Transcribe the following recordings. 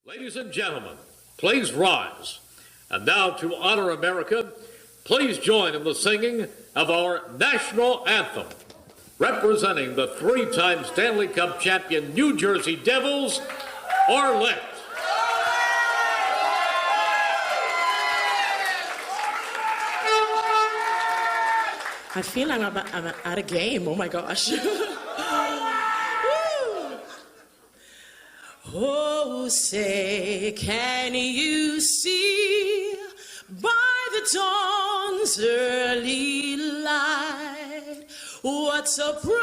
Ladies and gentlemen, please rise. And now to honor America, please join in the singing of our national anthem. Representing the three-time Stanley Cup champion New Jersey Devils, Arlette. I feel like I'm at a game. Oh my gosh. Oh, say, can you see by the dawn's early light what so proudly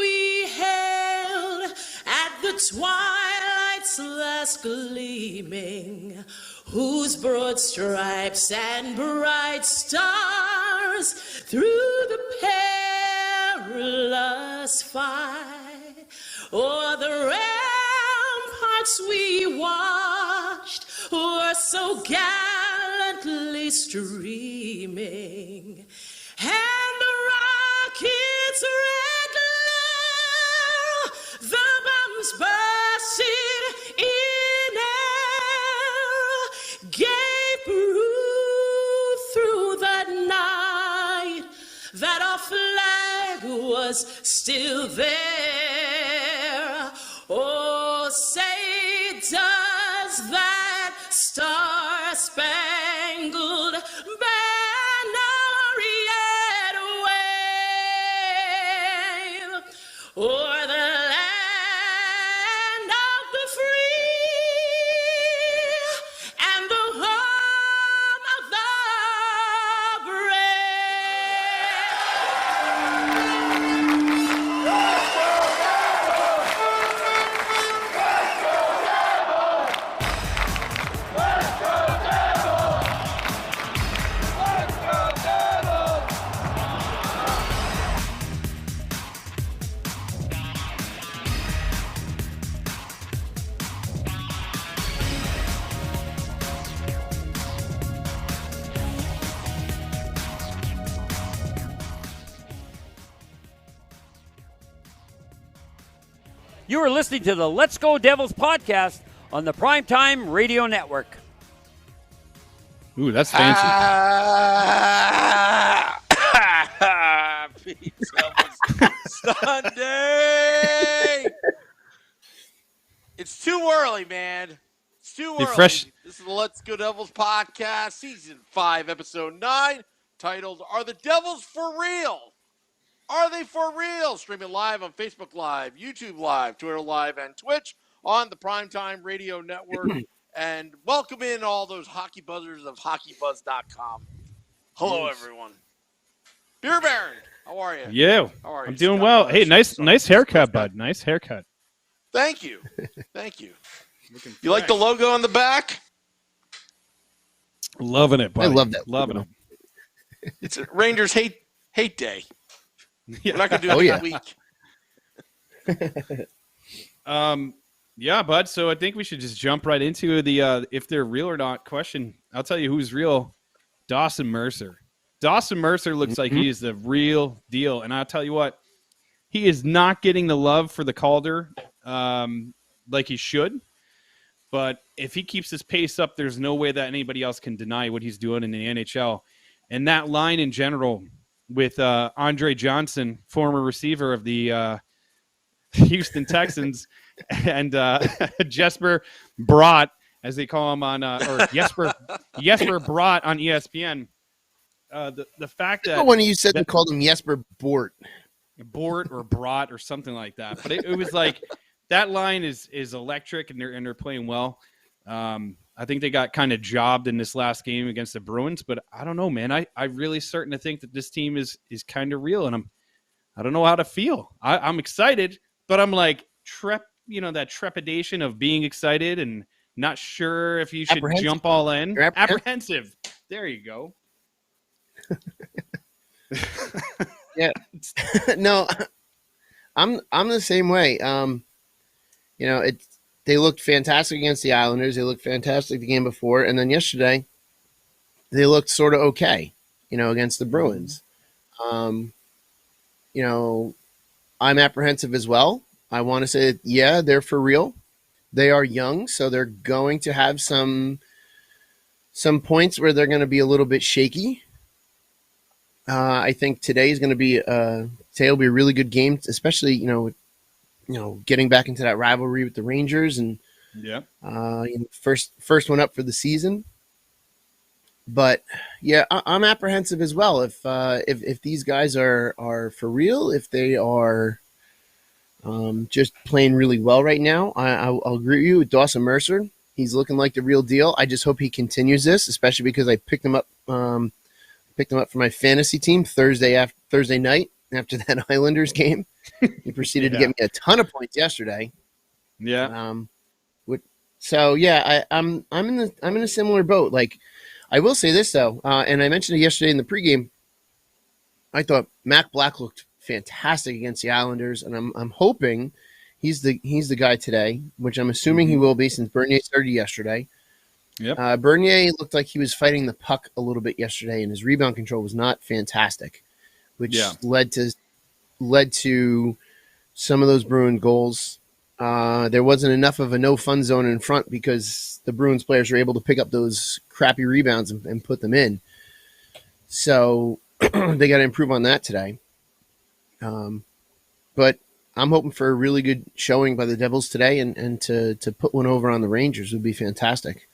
we hailed at the twilight's last gleaming, whose broad stripes and bright stars through the perilous fight o'er the ramparts we watched were so gallantly streaming, and the rocket's red glare, the bombs bursting in air, gave proof through the night that our flag was still there. Oh, say, does that star-spangled banner yet wave o'er the land of the free and the home of the You are listening to the Let's Go Devils podcast on the Primetime Radio Network. Ooh, that's fancy. Sunday. It's too early, man. It's too early. Fresh. This is the Let's Go Devils podcast, season 5, episode 9, titled "Are the Devils for Real? Are they for real?" Streaming live on Facebook Live, YouTube Live, Twitter Live, and Twitch on the Primetime Radio Network. And welcome in all those hockey buzzers of hockeybuzz.com. Hello, everyone. Beer Baron, how are you? Yeah, How are you? I'm doing Scott well. Bush? Hey, nice haircut, bud. Nice haircut. Thank you. Thank you. You like the logo on the back? Loving it, buddy. I love that. Loving it. It's a Rangers hate day. Yeah. We're not going to do it next week. Yeah, bud. So I think we should just jump right into the if they're real or not question. I'll tell you who's real. Dawson Mercer. Dawson Mercer looks like he is the real deal. And I'll tell you what, he is not getting the love for the Calder like he should. But if he keeps his pace up, there's no way that anybody else can deny what he's doing in the NHL. And that line in general with Andre Johnson, former receiver of the Houston Texans, and Jesper Bratt, as they call him on, or Jesper Bratt on ESPN. The fact that one of you said they called him Jesper Bort or Brat or something like that, but it was like that line is electric, and they're playing well. I think they got kind of jobbed in this last game against the Bruins, but I don't know, man. I really starting to think that this team is kind of real, and I don't know how to feel. I'm excited, but I'm like that trepidation of being excited and not sure if you should jump all in. Apprehensive. There you go. Yeah. No, I'm the same way. They looked fantastic against the Islanders. They looked fantastic the game before, and then yesterday they looked sort of okay, against the Bruins. I'm apprehensive as well. I want to say, yeah, they're for real. They are young, so they're going to have some points where they're going to be a little bit shaky. I think today will be a really good game, especially getting back into that rivalry with the Rangers and first one up for the season. But yeah, I'm apprehensive as well. If these guys are for real, if they are just playing really well right now, I'll agree with you with Dawson Mercer. He's looking like the real deal. I just hope he continues this, especially because I picked him up for my fantasy team Thursday night after that Islanders game. He proceeded to get me a ton of points yesterday. Yeah. So yeah, I'm in a similar boat. Like, I will say this though, and I mentioned it yesterday in the pregame. I thought Mac Black looked fantastic against the Islanders, and I'm hoping he's the guy today, which I'm assuming he will be since Bernier started yesterday. Yep. Bernier looked like he was fighting the puck a little bit yesterday, and his rebound control was not fantastic, which led to some of those Bruin goals. There wasn't enough of a no fun zone in front because the Bruins players were able to pick up those crappy rebounds and put them in. So they got to improve on that today. But I'm hoping for a really good showing by the Devils today, and to put one over on the Rangers would be fantastic.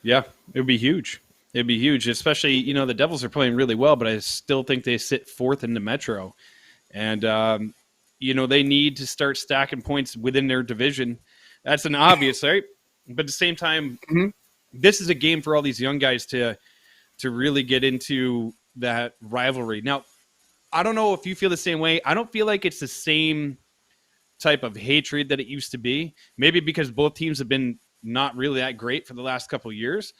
Yeah, it would be huge. It'd be huge, especially, the Devils are playing really well, but I still think they sit fourth in the Metro. And, they need to start stacking points within their division. That's an obvious, right? But at the same time, this is a game for all these young guys to really get into that rivalry. Now, I don't know if you feel the same way. I don't feel like it's the same type of hatred that it used to be. Maybe because both teams have been not really that great for the last couple of years.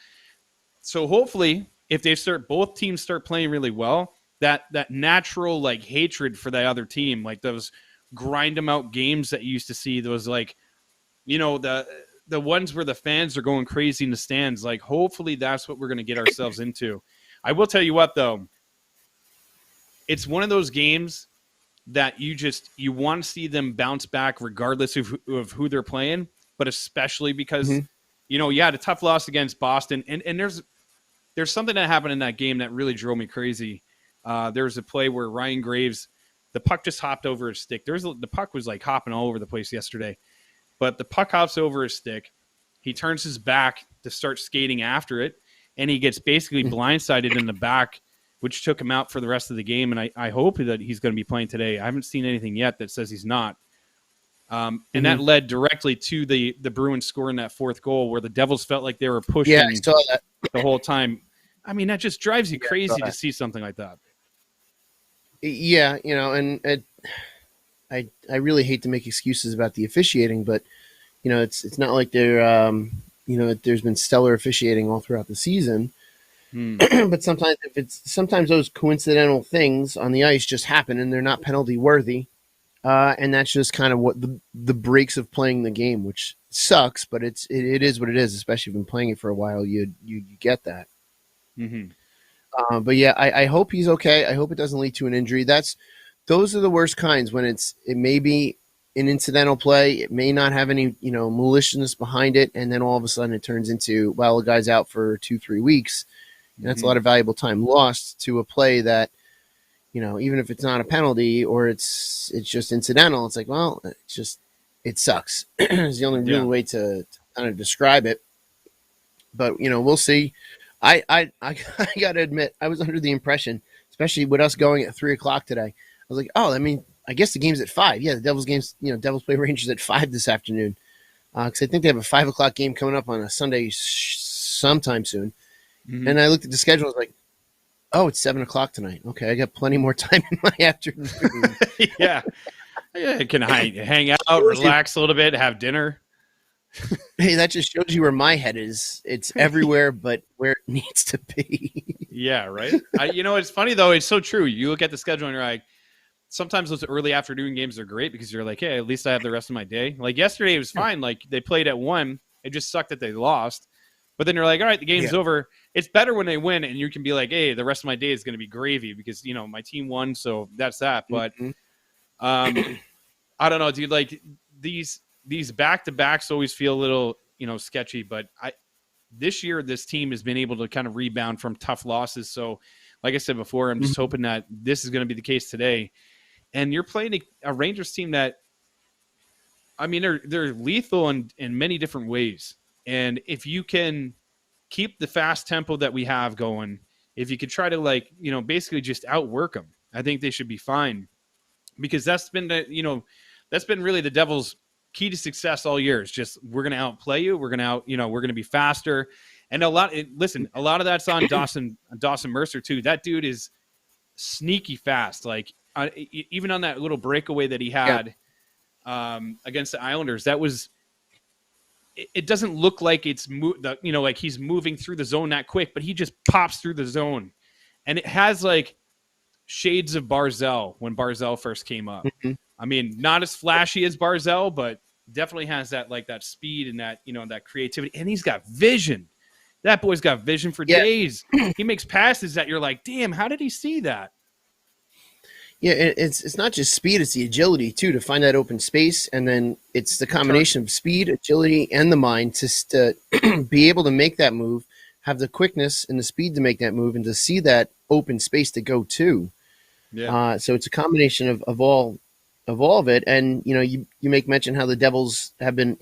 So hopefully, if both teams start playing really well, that natural like hatred for the other team, like those grind them out games that you used to see, those like, the ones where the fans are going crazy in the stands, like hopefully that's what we're going to get ourselves into. I will tell you what though, it's one of those games that you want to see them bounce back regardless of who they're playing, but especially because, the tough loss against Boston. And there's something that happened in that game that really drove me crazy. There was a play where Ryan Graves, the puck just hopped over his stick. The puck was like hopping all over the place yesterday, but the puck hops over his stick. He turns his back to start skating after it, and he gets basically blindsided in the back, which took him out for the rest of the game. And I hope that he's going to be playing today. I haven't seen anything yet that says he's not. And that led directly to the Bruins scoring that fourth goal, where the Devils felt like they were pushing the whole time. I mean, that just drives you crazy to see something like that. Yeah, and I really hate to make excuses about the officiating, but it's not like there's been stellar officiating all throughout the season. But sometimes those coincidental things on the ice just happen and they're not penalty worthy. And that's just kind of what the breaks of playing the game, which sucks, but it is what it is, especially if you've been playing it for a while, you get that. But yeah, I hope he's okay. I hope it doesn't lead to an injury. Those are the worst kinds, when it may be an incidental play. It may not have any, maliciousness behind it. And then all of a sudden it turns into, well, the guy's out for 2-3 weeks. And that's a lot of valuable time lost to a play that, even if it's not a penalty or it's just incidental, it's like, well, it sucks. It's the only real way to kind of describe it. But, we'll see. I got to admit, I was under the impression, especially with us going at 3:00 today. I was like, oh, I guess the game's at 5. Yeah, the Devils game's, Devils play Rangers at 5 this afternoon. Because I think they have a 5:00 game coming up on a Sunday sometime soon. And I looked at the schedule. I was like, oh, it's 7:00 tonight. Okay, I got plenty more time in my afternoon. Yeah, can I hang out, relax a little bit, have dinner? Hey, that just shows you where my head is. It's everywhere but where it needs to be. Yeah, right? It's funny, though. It's so true. You look at the schedule and you're like, sometimes those early afternoon games are great because you're like, hey, at least I have the rest of my day. Like yesterday, it was fine. Like they played at 1. It just sucked that they lost. But then you're like, all right, the game's over. It's better when they win, and you can be like, hey, the rest of my day is going to be gravy because, my team won, so that's that. But I don't know, dude. Like these these back-to-backs always feel a little, sketchy, but this year, this team has been able to kind of rebound from tough losses. So like I said before, I'm just hoping that this is going to be the case today. And you're playing a Rangers team that, I mean, they're lethal in many different ways. And if you can keep the fast tempo that we have going, if you could try to basically just outwork them, I think they should be fine, because that's been really the Devils' key to success all year. Is just, we're going to outplay you. We're going to we're going to be faster. And a lot of that's on Dawson Mercer too. That dude is sneaky fast. Like even on that little breakaway that he had against the Islanders, that was. It doesn't look like it's like he's moving through the zone that quick, but he just pops through the zone, and it has like shades of Barzal when Barzal first came up. Mm-hmm. I mean, not as flashy as Barzal, but definitely has that speed and that that creativity, and he's got vision. That boy's got vision for days. He makes passes that you're like, damn, how did he see that? Yeah, it's not just speed; it's the agility too, to find that open space, and then it's the combination of speed, agility, and the mind to be able to make that move, have the quickness and the speed to make that move, and to see that open space to go to. Yeah. So it's a combination of all of it, and you make mention how the Devils have been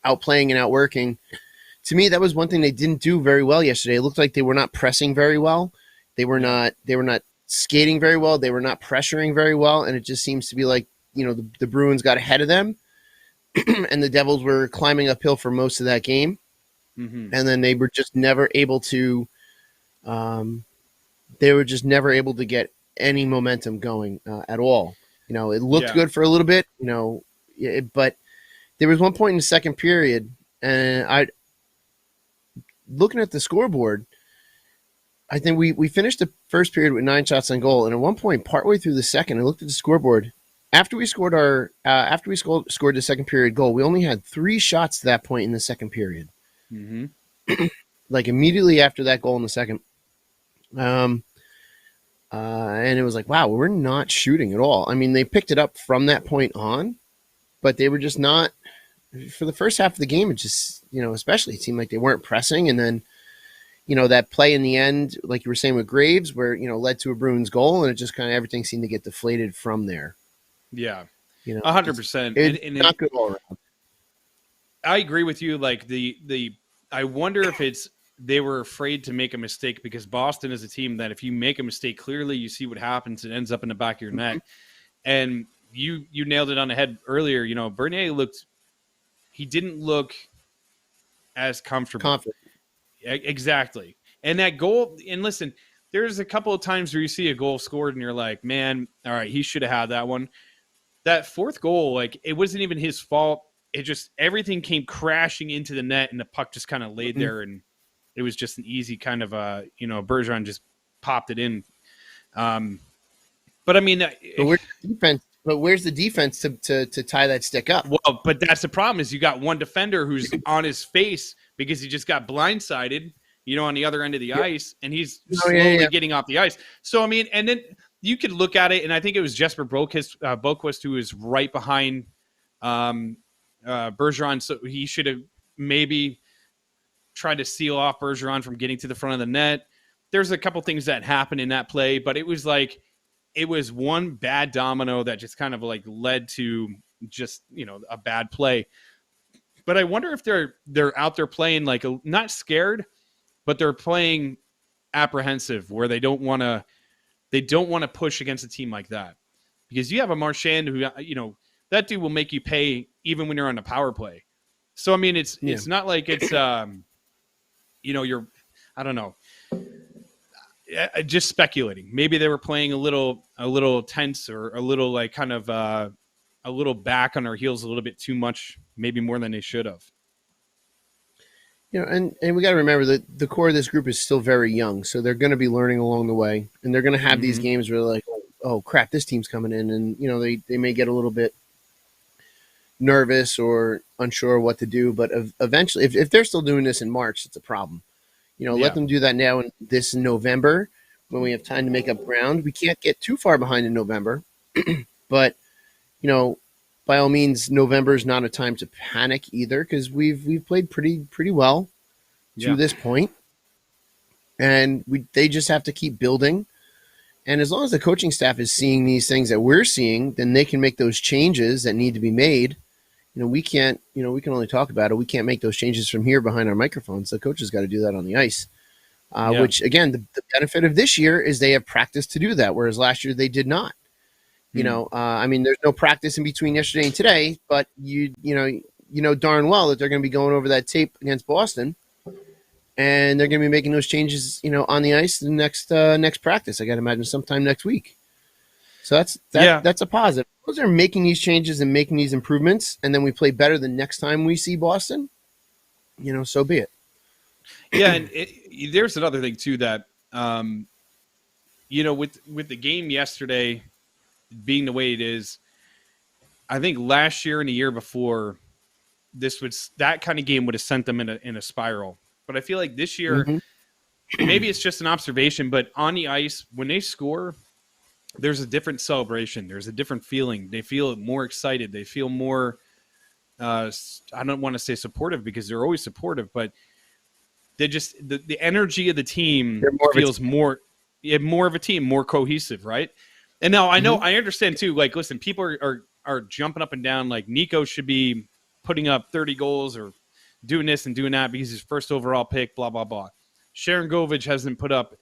outplaying and outworking. To me, that was one thing they didn't do very well yesterday. It looked like they were not pressing very well. They were not skating very well. They were not pressuring very well. And it just seems to be like, the Bruins got ahead of them and the Devils were climbing uphill for most of that game. Mm-hmm. And then they were just never able to, get any momentum going at all. It looked good for a little bit, but there was one point in the second period, and looking at the scoreboard, I think we finished the first period with 9 shots on goal, and at one point, partway through the second, I looked at the scoreboard. After we scored scored the second period goal, we only had 3 shots to that point in the second period. Mm-hmm. Like immediately after that goal in the second, and it was like, wow, we're not shooting at all. I mean, they picked it up from that point on, but they were just not. For the first half of the game, it just especially it seemed like they weren't pressing, and then. That play in the end, like you were saying with Graves, where, led to a Bruins goal, and it just kind of everything seemed to get deflated from there. Yeah. 100%. It's not good all around. I agree with you. Like I wonder if they were afraid to make a mistake, because Boston is a team that if you make a mistake, clearly you see what happens. It ends up in the back of your net. And you nailed it on the head earlier. Bernier he didn't look as comfortable. Confident. Exactly. And that goal, and listen, there's a couple of times where you see a goal scored and you're like, man, all right, he should have had that one. That fourth goal, it wasn't even his fault. It just, everything came crashing into the net, and the puck just kind of laid there, and it was just an easy kind of, Bergeron just popped it in. But I mean, where's the defense to tie that stick up? Well, but that's the problem, is you got one defender who's on his face because he just got blindsided, on the other end of the ice, and he's slowly getting off the ice. So, I mean, and then you could look at it, and I think it was Jesper Boquist who was right behind Bergeron, so he should have maybe tried to seal off Bergeron from getting to the front of the net. There's a couple things that happened in that play, but it was one bad domino that just kind of led to just, a bad play. But I wonder if they're out there playing not scared, but they're playing apprehensive, where they don't want to push against a team like that, because you have a Marchand who, that dude will make you pay even when you're on a power play. So I mean, it's not like it's you're, I don't know, just speculating. Maybe they were playing a little tense, or a little a little back on our heels a little bit too much, maybe more than they should have. And we got to remember that the core of this group is still very young, so they're going to be learning along the way, and they're going to have these games where they're like, oh crap, this team's coming in, and they may get a little bit nervous or unsure what to do, but eventually, if they're still doing this in March, it's a problem. Let them do that now in November, when we have time to make up ground. We can't get too far behind in November, but by by all means, November is not a time to panic either, because we've played pretty well to this point, and they just have to keep building. And as long as the coaching staff is seeing these things that we're seeing, then they can make those changes that need to be made. We can't. We can only talk about it. We can't make those changes from here behind our microphones. The coach's got to do that on the ice. Which again, the benefit of this year is they have practice to do that, whereas last year they did not. I mean, there's no practice in between yesterday and today, but you know darn well that they're going to be going over that tape against Boston, and they're going to be making those changes, on the ice the next practice. I got to imagine sometime next week. So that's a positive. Those are making these changes and making these improvements, and then we play better the next time we see Boston. So be it. Yeah, and there's another thing too that, with the game yesterday being the way it is, I think last year and the year before, that kind of game would have sent them in a spiral. But I feel like this year, maybe it's just an observation, but on the ice when they score, there's a different celebration. There's a different feeling. They feel more excited. They feel more. I don't want to say supportive because they're always supportive, but they just the energy of the team feels more of a team, more cohesive, right? And now I know I understand too. Like, listen, people are jumping up and down. Like Nico should be putting up 30 goals or doing this and doing that because he's first overall pick. Blah blah blah. Sharangovich hasn't put up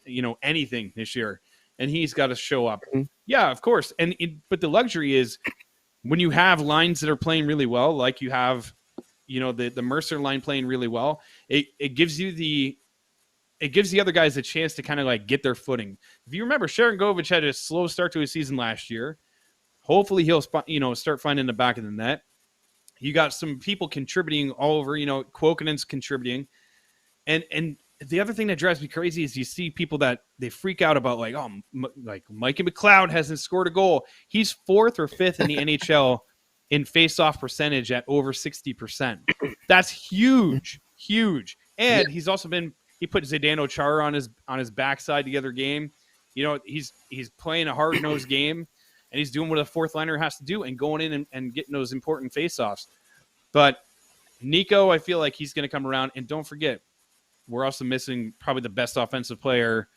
anything this year, and he's got to show up. Yeah, of course. But the luxury is when you have lines that are playing really well, like you have. The Mercer line playing really well. It gives you the other guys a chance to kind of like get their footing. If you remember, Sharangovich had a slow start to his season last year. Hopefully he'll start finding the back of the net. You got some people contributing all over. Kuokkanen's contributing, and the other thing that drives me crazy is you see people that they freak out about like Mikey McLeod hasn't scored a goal. He's 4th or 5th in the NHL. In face-off percentage at over 60%. That's huge. And he's also he put Zdeno Chara on his backside the other game. He's playing a hard-nosed game, and he's doing what a fourth liner has to do and going in and getting those important face-offs. But Nico, I feel like he's going to come around. And don't forget, we're also missing probably the best offensive player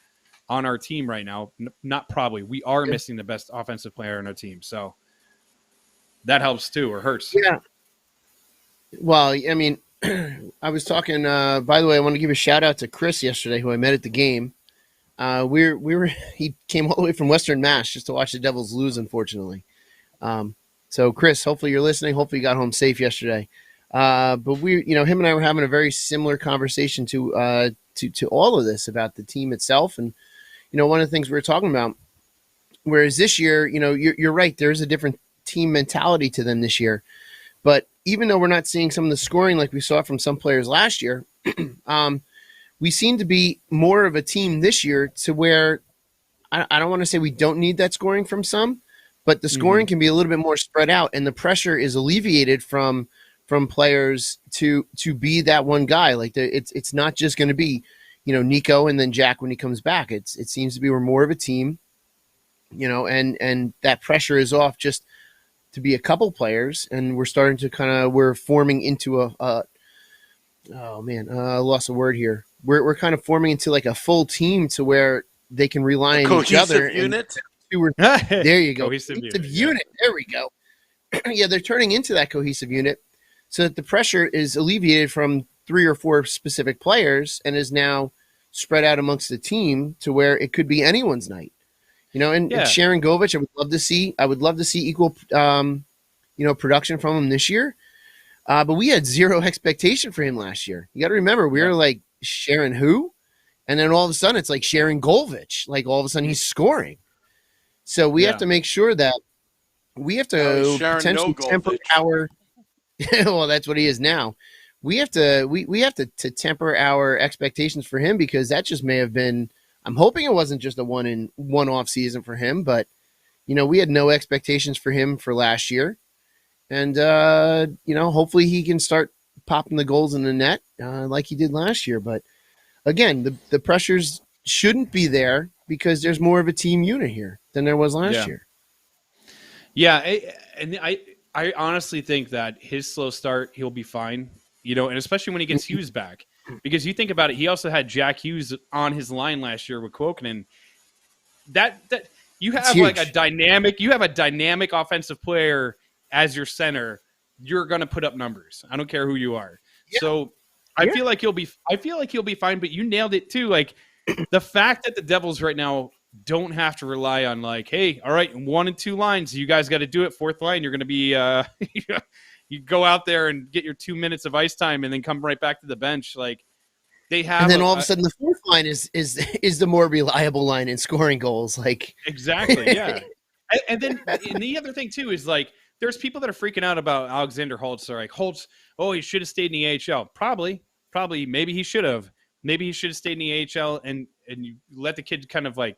on our team right now. Not probably. We are missing the best offensive player on our team. So that helps too, or hurts. Yeah. Well, I mean, I was talking. By the way, I want to give a shout out to Chris yesterday, who I met at the game. He came all the way from Western Mass just to watch the Devils lose, unfortunately. So, Chris, hopefully you're listening. Hopefully you got home safe yesterday. But him and I were having a very similar conversation to all of this about the team itself, and one of the things we were talking about. Whereas this year, you're right. There's a different team mentality to them this year, but even though we're not seeing some of the scoring like we saw from some players last year, we seem to be more of a team this year to where I don't want to say we don't need that scoring from some, but the scoring can be a little bit more spread out, and the pressure is alleviated from players to be that one guy. Like it's not just going to be Nico and then Jack when he comes back. It seems to be we're more of a team, and that pressure is off just to be a couple players, and we're starting to we're forming into I lost a word here. We're kind of forming into like a full team to where they can rely on each other. Unit. There you go. Cohesive unit. There we go. Yeah, they're turning into that cohesive unit so that the pressure is alleviated from 3 or 4 specific players and is now spread out amongst the team to where it could be anyone's night. And Sharangovich, I would love to see equal, production from him this year. But we had zero expectation for him last year. You got to remember, we were like, Sharon who? And then all of a sudden, it's like Sharangovich. Like all of a sudden, he's scoring. So we have to make sure that we have to potentially temper our. Well, that's what he is now. We have to to temper our expectations for him, because that just may have been. I'm hoping it wasn't just a one-off season for him, but we had no expectations for him for last year, and hopefully he can start popping the goals in the net like he did last year. But again, the pressures shouldn't be there because there's more of a team unit here than there was last year. Yeah, I honestly think that his slow start, he'll be fine, and especially when he gets Hughes back. Because you think about it, he also had Jack Hughes on his line last year with Kuokkanen. That you have like a dynamic offensive player as your center, you're going to put up numbers. I don't care who you are. Yeah. So I feel like he'll be fine, but you nailed it too. Like the fact that the Devils right now don't have to rely on like, hey, all right, 1 and 2 lines, you guys got to do it. 4th line, you're going to be you go out there and get your 2 minutes of ice time and then come right back to the bench. Like they have, and then all of a sudden the 4th line is the more reliable line in scoring goals. Like exactly, yeah. and the other thing too is like there's people that are freaking out about Alexander Holtz. They're like, Holtz, oh, he should have stayed in the AHL. Probably, maybe he should have. Maybe he should have stayed in the AHL and you let the kid kind of like,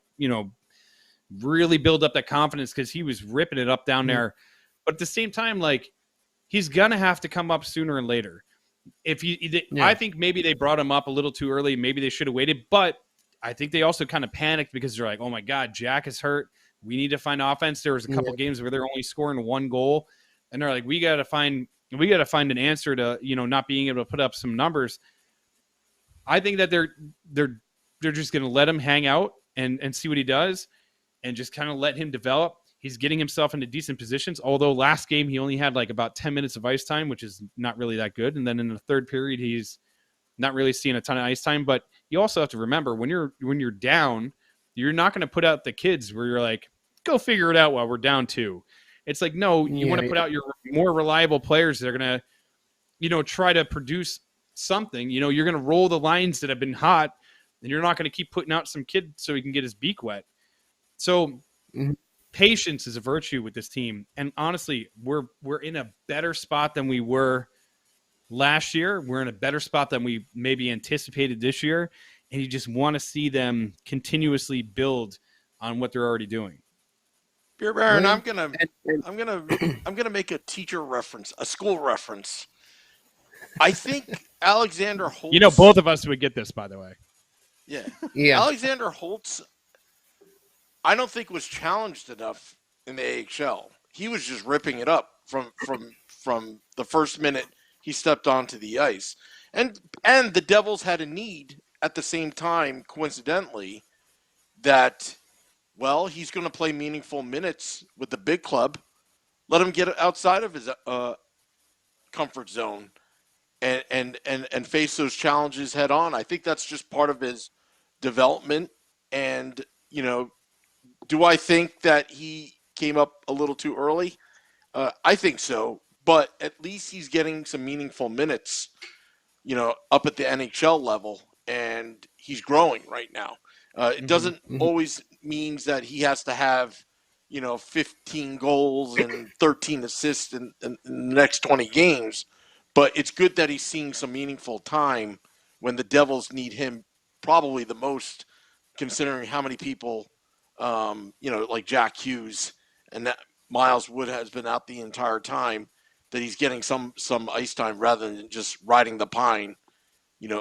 really build up that confidence because he was ripping it up down there. But at the same time, like he's going to have to come up sooner and later. I think maybe they brought him up a little too early. Maybe they should have waited. But I think they also kind of panicked because they're like, oh, my God, Jack is hurt. We need to find offense. There was a couple games where they're only scoring 1 goal. And they're like, we got to find an answer to, not being able to put up some numbers. I think that they're just going to let him hang out and see what he does and just kind of let him develop. He's getting himself into decent positions, although last game he only had like about 10 minutes of ice time, which is not really that good. And then in the third period, he's not really seeing a ton of ice time. But you also have to remember when you're down, you're not going to put out the kids where you're like, go figure it out while we're down 2. It's like, no, you want to put out your more reliable players that are going to, try to produce something. You're going to roll the lines that have been hot, and you're not going to keep putting out some kid so he can get his beak wet. So patience is a virtue with this team. And honestly, we're in a better spot than we were last year. We're in a better spot than we maybe anticipated this year. And you just want to see them continuously build on what they're already doing. Beer Baron, I'm gonna make a teacher reference, a school reference. I think Alexander Holtz. Both of us would get this, by the way. Yeah. Alexander Holtz, I don't think was challenged enough in the AHL. He was just ripping it up from the first minute he stepped onto the ice. And the Devils had a need at the same time, coincidentally, that, well, he's going to play meaningful minutes with the big club. Let him get outside of his comfort zone and face those challenges head on. I think that's just part of his development. And, do I think that he came up a little too early? I think so. But at least he's getting some meaningful minutes, up at the NHL level. And he's growing right now. It doesn't always means that he has to have, 15 goals and 13 assists in the next 20 games. But it's good that he's seeing some meaningful time when the Devils need him probably the most, considering how many people, like Jack Hughes and that Miles Wood has been out the entire time, that he's getting some ice time rather than just riding the pine,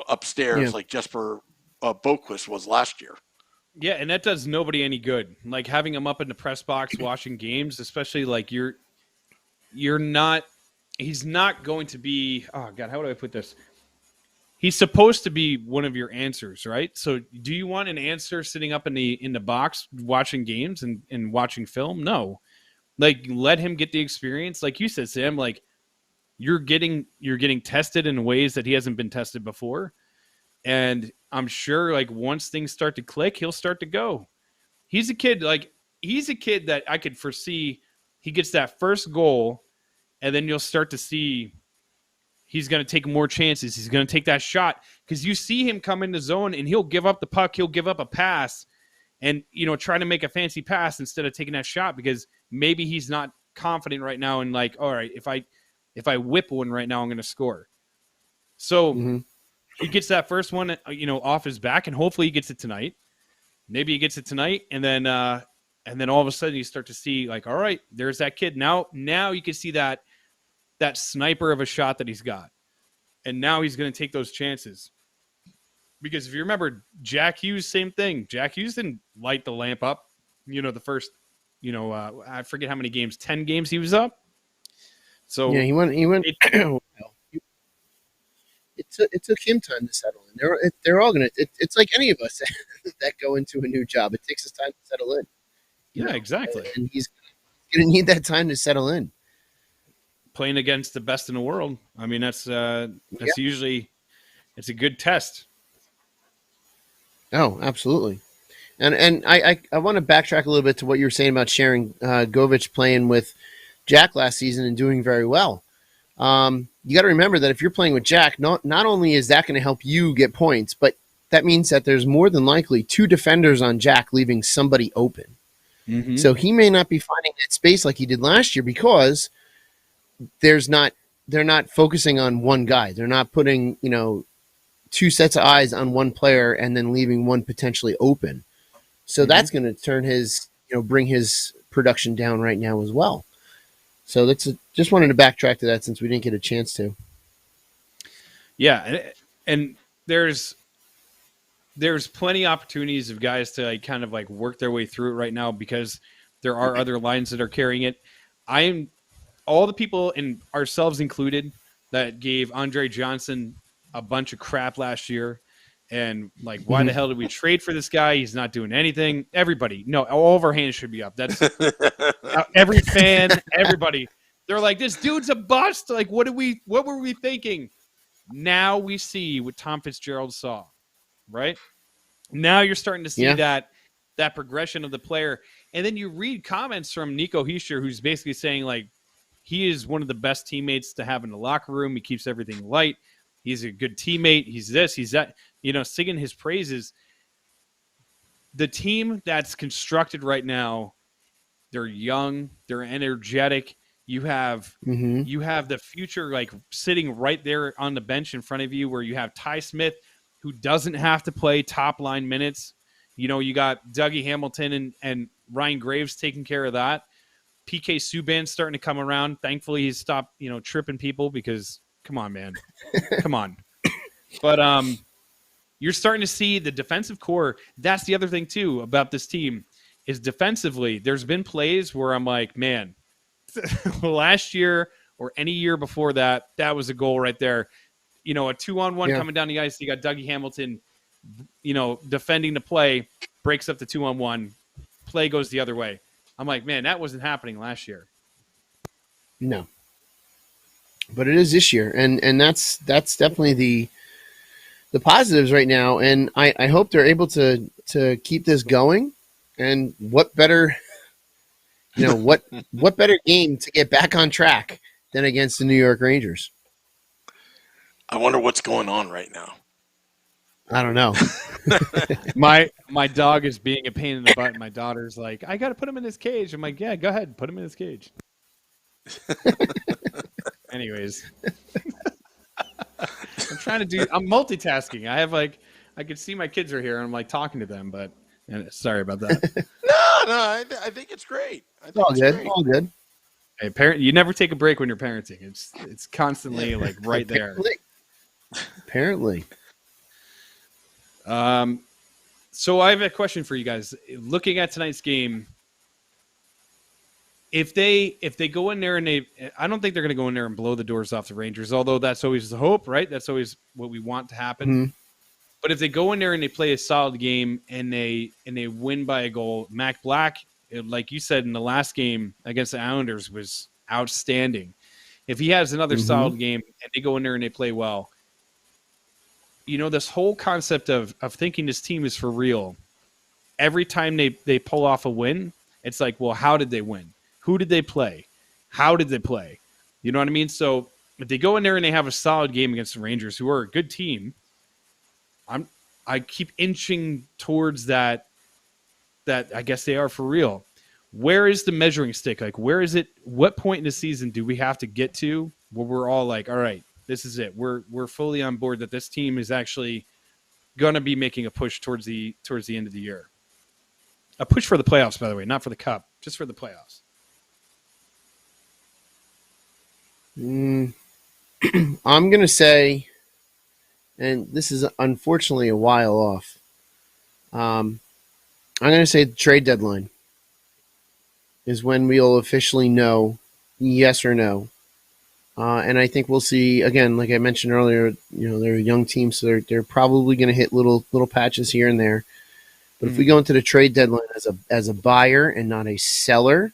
upstairs like Jesper Boquist was last year. Yeah, and that does nobody any good. Like having him up in the press box watching games, especially like you're not. He's not going to be. Oh God, how would I put this? He's supposed to be one of your answers, right? So, do you want an answer sitting up in the box watching games and watching film? No, like let him get the experience. Like you said, Sam, like you're getting tested in ways that he hasn't been tested before. And I'm sure like once things start to click, he'll start to go. He's a kid that I could foresee he gets that first goal, and then you'll start to see he's going to take more chances. He's going to take that shot because you see him come in the zone and he'll give up the puck. He'll give up a pass and, try to make a fancy pass instead of taking that shot because maybe he's not confident right now. And like, all right, if I whip one right now, I'm going to score. So he gets that first one, off his back, and hopefully he gets it tonight. Maybe he gets it tonight, and then all of a sudden you start to see, like, all right, there's that kid. Now you can see that sniper of a shot that he's got, and now he's going to take those chances. Because if you remember, Jack Hughes, same thing. Jack Hughes didn't light the lamp up. The first, I forget how many games, 10 games he was up. So Yeah, he went. It took him time to settle in. They're all gonna. It's like any of us that go into a new job. It takes us time to settle in. yeah, exactly. And he's gonna need that time to settle in. Playing against the best in the world. I mean, that's usually it's a good test. Oh, absolutely. And I want to backtrack a little bit to what you were saying about sharing Govich playing with Jack last season and doing very well. You got to remember that if you're playing with Jack, not only is that going to help you get points, but that means that there's more than likely two defenders on Jack leaving somebody open. Mm-hmm. So he may not be finding that space like he did last year because they're not focusing on one guy. They're not putting, two sets of eyes on one player and then leaving one potentially open. So that's going to turn bring his production down right now as well. So just wanted to backtrack to that since we didn't get a chance to. Yeah, and there's plenty of opportunities of guys to kind of work their way through it right now because there are other lines that are carrying it. All the people, and ourselves included, that gave Andre Johnson a bunch of crap last year. And why the hell did we trade for this guy? He's not doing anything. Everybody, no, all of our hands should be up. That's every fan, everybody. They're like, this dude's a bust. What were we thinking? Now we see what Tom Fitzgerald saw, right? Now you're starting to see that progression of the player. And then you read comments from Nico Hischier, who's basically saying he is one of the best teammates to have in the locker room. He keeps everything light. He's a good teammate. He's this, he's that, singing his praises. The team that's constructed right now, they're young, they're energetic. You have the future sitting right there on the bench in front of you, where you have Ty Smith, who doesn't have to play top line minutes. You got Dougie Hamilton and Ryan Graves taking care of that. PK Subban's starting to come around. Thankfully, he's stopped, tripping people because, come on, man. Come on. But you're starting to see the defensive core. That's the other thing, too, about this team is defensively. There's been plays where I'm like, man, last year or any year before that was a goal right there. A 2-on-1 coming down the ice. You got Dougie Hamilton, defending the play, breaks up the 2-on-1. Play goes the other way. I'm like, man, that wasn't happening last year. No. But it is this year. And that's definitely the positives right now. And I hope they're able to keep this going. And what better what better game to get back on track than against the New York Rangers? I wonder what's going on right now. I don't know. My dog is being a pain in the butt. And my daughter's like, I got to put him in his cage. I'm like, yeah, go ahead. Put him in his cage. Anyways. I'm multitasking. I have I could see my kids are here and I'm talking to them, but sorry about that. No, I think it's great. All good. Hey, parent, you never take a break when you're parenting. It's constantly right there. Apparently. So I have a question for you guys. Looking at tonight's game, if they go in there and I don't think they're going to go in there and blow the doors off the Rangers, although that's always the hope, right? That's always what we want to happen. Mm-hmm. But if they go in there and they play a solid game and they win by a goal, Mac Black, like you said in the last game against the Islanders, was outstanding. If he has another solid game and they go in there and they play well, this whole concept of thinking this team is for real, every time they pull off a win, it's like, well, how did they win? Who did they play? How did they play? You know what I mean? So if they go in there and they have a solid game against the Rangers, who are a good team, I keep inching towards that I guess they are for real. Where is the measuring stick? Where is it? What point in the season do we have to get to where we're all all right, this is it. We're fully on board that this team is actually going to be making a push towards the end of the year. A push for the playoffs, by the way, not for the cup, just for the playoffs. I'm going to say, and this is unfortunately a while off, I'm going to say the trade deadline is when we'll officially know yes or no And I think we'll see again, like I mentioned earlier. They're a young team, so they're probably going to hit little patches here and there. But if we go into the trade deadline as a buyer and not a seller,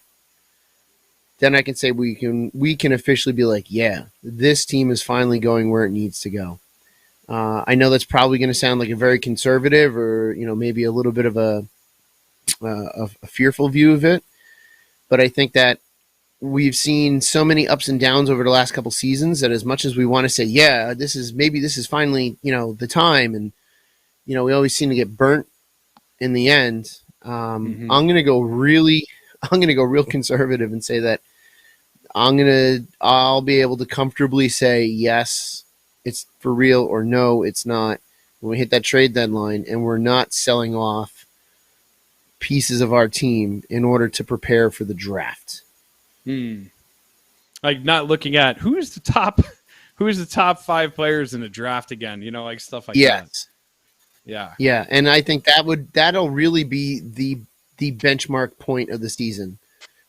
then I can say we can officially be like, yeah, this team is finally going where it needs to go. I know that's probably going to sound like a very conservative, or maybe a little bit of a fearful view of it, but I think that we've seen so many ups and downs over the last couple seasons that as much as we want to say, yeah, this is finally the time, and we always seem to get burnt in the end. I'm gonna go real conservative and say that I'll be able to comfortably say yes, it's for real, or no, it's not, when we hit that trade deadline and we're not selling off pieces of our team in order to prepare for the draft. Like not looking at who's the top 5 players in the draft again, like stuff like that. Yeah. And I think that'll really be the benchmark point of the season.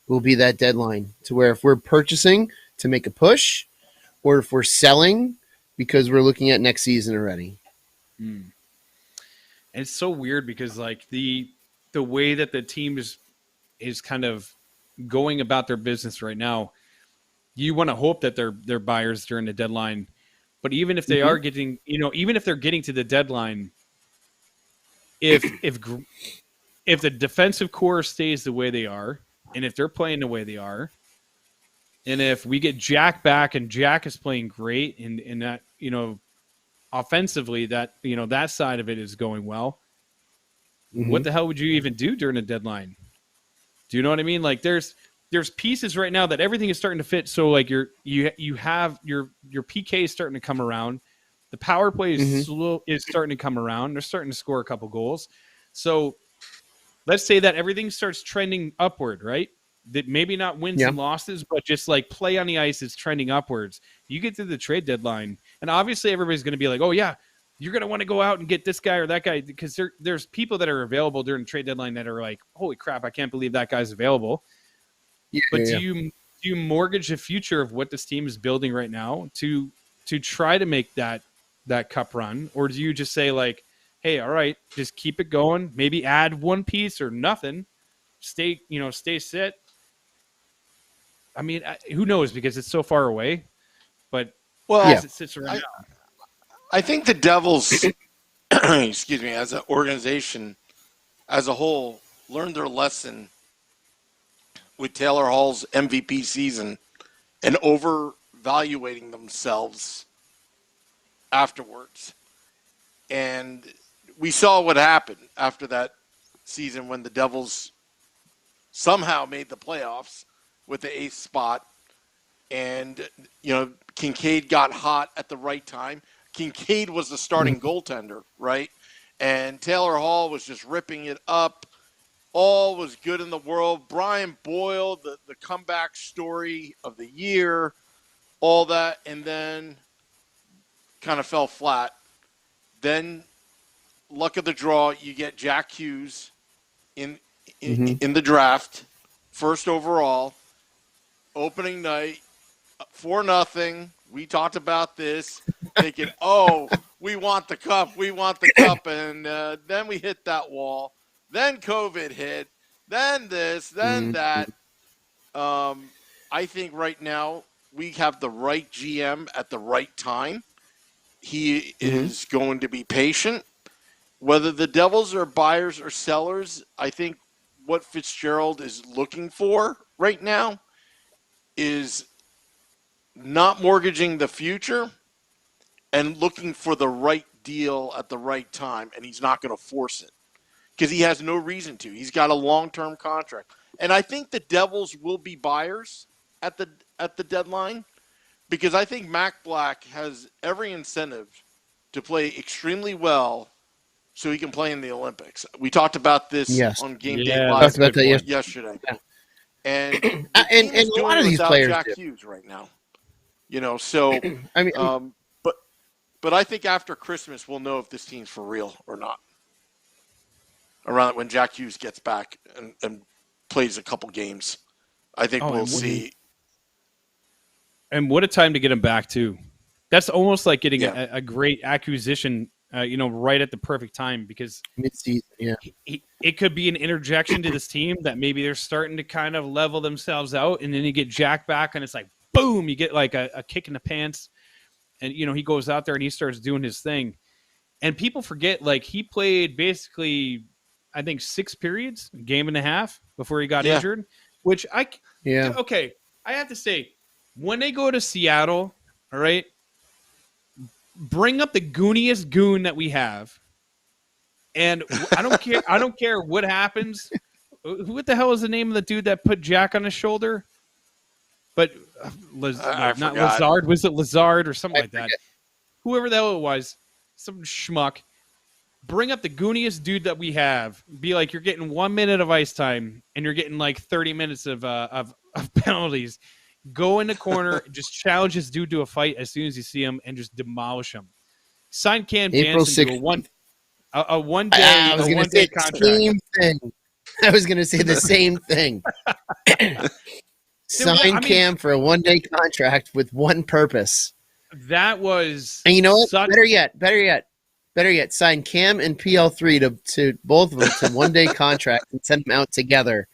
Will be that deadline, to where if we're purchasing to make a push, or if we're selling because we're looking at next season already. And it's so weird because like the way that the team is kind of going about their business right now, you want to hope that they're buyers during the deadline. But even if they are getting, even if they're getting to the deadline, if the defensive core stays the way they are, and if they're playing the way they are, and if we get Jack back and Jack is playing great, and that, offensively, that, that side of it is going well, what the hell would you even do during a deadline? Do you know what I mean? Like there's pieces right now that everything is starting to fit. So like you have your PK is starting to come around. The power play is starting to come around. They're starting to score a couple goals. So let's say that everything starts trending upward, right? That maybe not wins and losses, but just like play on the ice is trending upwards. You get to the trade deadline, and obviously everybody's going to be like, oh yeah, you're going to want to go out and get this guy or that guy, because there's people that are available during the trade deadline that are like, holy crap, I can't believe that guy's available. Do you mortgage the future of what this team is building right now to try to make that cup run? Or do you just say like, hey, all right, just keep it going, maybe add one piece or nothing, stay sit? I mean, who knows, because it's so far away, but as it sits right now. I think the Devils, excuse me, as an organization, as a whole, learned their lesson with Taylor Hall's MVP season and overvaluating themselves afterwards. And we saw what happened after that season when the Devils somehow made the playoffs with the 8th spot. And, Kincaid got hot at the right time. Kincaid was the starting goaltender, right? And Taylor Hall was just ripping it up. All was good in the world. Brian Boyle, the comeback story of the year, all that, and then kind of fell flat. Then, luck of the draw, you get Jack Hughes in the draft, first overall, opening night, 4-0. We talked about this, thinking, oh, we want the cup, and then we hit that wall. Then COVID hit, then this, then that. I think right now we have the right GM at the right time. He is going to be patient. Whether the Devils are buyers or sellers, I think what Fitzgerald is looking for right now is not mortgaging the future and looking for the right deal at the right time, and he's not going to force it because he has no reason to. He's got a long-term contract. And I think the Devils will be buyers at the deadline because I think Mac Black has every incentive to play extremely well so he can play in the Olympics. We talked about this on Game Day Live yesterday. Yeah. And and a lot of these players Jack Hughes right now. So I mean, but I think after Christmas we'll know if this team's for real or not. Around when Jack Hughes gets back and plays a couple games, I think we'll see. And what a time to get him back too. That's almost like getting Yeah. a great acquisition, right at the perfect time, because Mid-season, yeah. it could be an interjection to this team that maybe they're starting to kind of level themselves out, and then you get Jack back, and it's like boom, you get like a kick in the pants, and he goes out there and he starts doing his thing, and people forget like he played basically, I think 6 periods, a game and a half before he got injured, which okay, I have to say, when they go to Seattle, all right, bring up the gooniest goon that we have, and I don't care. I don't care what happens. What the hell is the name of the dude that put Jack on his shoulder? But not forgot. Lazard. Was it Lazard or something like that? Whoever the hell it was, some schmuck. Bring up the gooniest dude that we have. Be like, you're getting 1 minute of ice time, and you're getting like 30 minutes of penalties. Go in the corner, just challenge this dude to a fight as soon as you see him, and just demolish him. Sign Cam April Janssen to 6th. a one day I was going to say the contract. same thing. I was going to say the same thing. Sign Cam for a 1-day contract with one purpose. That was, and you know what? Better yet, sign Cam and PL3 to both of them to 1-day contract and send them out together.